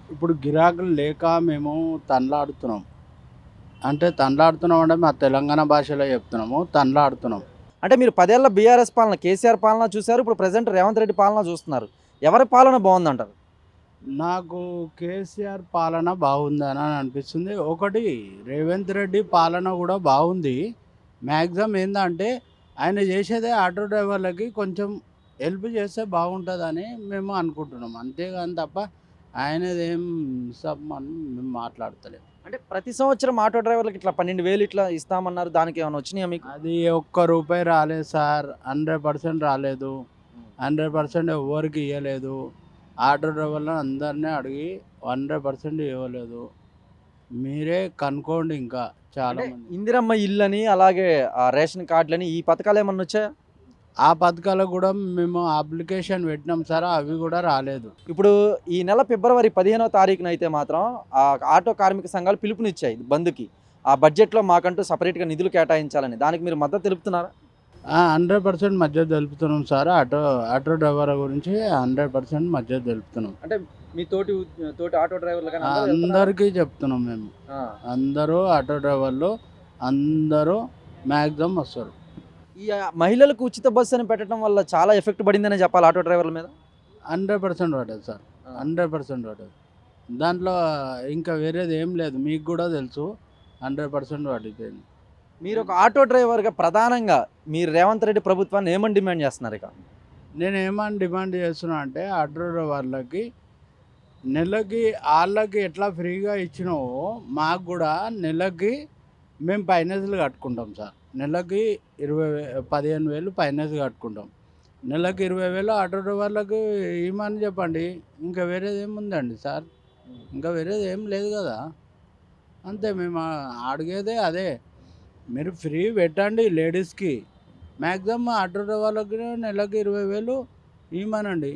ఇప్పుడు గిరాకులు లేక మేము తనలాడుతున్నాం. అంటే తనలాడుతున్నాం అంటే మా తెలంగాణ భాషలో చెప్తున్నాము. తనలాడుతున్నాం. అంటే మీరు 10 ఏళ్ల బీఆర్ఎస్ పాలన, కేసీఆర్ పాలన చూసారు. ఇప్పుడు ప్రెజెంట్ రేవంత్ రెడ్డి పాలన చూస్తున్నారు. ఎవరి పాలన బావుందంటారు? నాకు కేసీఆర్ పాలన బాగుందని అనిపిస్తుంది. ఒకటి రేవంత్ రెడ్డి పాలన కూడా బాగుంది. మ్యాక్సిమం ఏందంటే ఆయన చేసేదే ఆటో డ్రైవర్లకి కొంచెం హెల్ప్ చేస్తే బాగుంటుందని మేము అనుకుంటున్నాం. అంతేగాని తప్ప ఆయనదేం అని మేము మాట్లాడతలేము. అంటే ప్రతి సంవత్సరం ఆటో డ్రైవర్‌లకి ఇట్లా 12,000 ఇట్లా ఇస్తామన్నారు. దానికేమన్నా వచ్చినాయా మీకు? అది ఒక్క రూపాయి రాలేదు సార్. 100% రాలేదు. 100% ఎవ్వరికి ఇయ్యలేదు. ఆటో డ్రైవర్లను అందరిని అడిగి 100% ఇవ్వలేదు. మీరే కనుక్కోండి ఇంకా అంటే చాలామంది. ఇందిరమ్మ ఇల్లని, అలాగే రేషన్ కార్డులని ఈ పథకాలేమన్నా వచ్చాయా? ఆ పథకాలకు కూడా మేము అప్లికేషన్ పెట్టినాం సార్. అవి కూడా రాలేదు. ఇప్పుడు ఈ నెల ఫిబ్రవరి 15వ తారీఖున అయితే మాత్రం ఆటో కార్మిక సంఘాలు పిలుపునిచ్చాయి బంద్‌కి. ఆ బడ్జెట్‌లో మాకంటూ సెపరేట్‌గా నిధులు కేటాయించాలని. దానికి మీరు మద్దతు తెలుపుతున్నారా? 100% మద్దతు తెలుపుతున్నాం సార్. ఆటో ఆటో డ్రైవర్ల గురించి 100% మద్దతు తెలుపుతున్నాం. అంటే మీ తోటి ఆటో డ్రైవర్లు గాని అందరూ వెళ్తున్నారా? అందరికీ చెప్తున్నాం మేము. ఆ! అందరూ ఆటో డ్రైవర్లు అందరూ మ్యాక్సిమం వస్తారు. ఈ మహిళలకు ఉచిత బస్సు అని పెట్టడం వల్ల చాలా ఎఫెక్ట్ పడిందనే చెప్పాలి ఆటో డ్రైవర్ల మీద. 100% పడ్డది సార్. ఆ! 100% పడ్డది. దాంట్లో ఇంకా వేరేది ఏం లేదు. మీకు కూడా తెలుసు. 100% పడిపోయింది. మీరు ఒక ఆటో డ్రైవర్‌గా ప్రధానంగా మీరు రేవంత్ రెడ్డి ప్రభుత్వాన్ని ఏమని డిమాండ్ చేస్తున్నారు ఇక? నేనేమని డిమాండ్ చేస్తున్నా అంటే ఆటో డ్రైవర్లకి నెలకి ఆళ్ళకి ఎట్లా ఫ్రీగా ఇచ్చినావో మాకు కూడా నెలకి మేము ఫైనాన్స్‌లు కట్టుకుంటాం సార్. నెలకి 15,000 ఫైనాన్స్ కట్టుకుంటాం. నెలకి 20,000 ఆటో డ్రైవర్లకు ఇయ్యమని చెప్పండి. ఇంకా వేరేదేముందండి సార్? ఇంకా వేరేది ఏం లేదు కదా! అంతే మేము అడిగేదే అదే. మీరు ఫ్రీ పెట్టండి లేడీస్‌కి. మాక్సిమం ఆటో డ్రైవర్లకి నెలకి 20,000 ఇయ్యమనండి.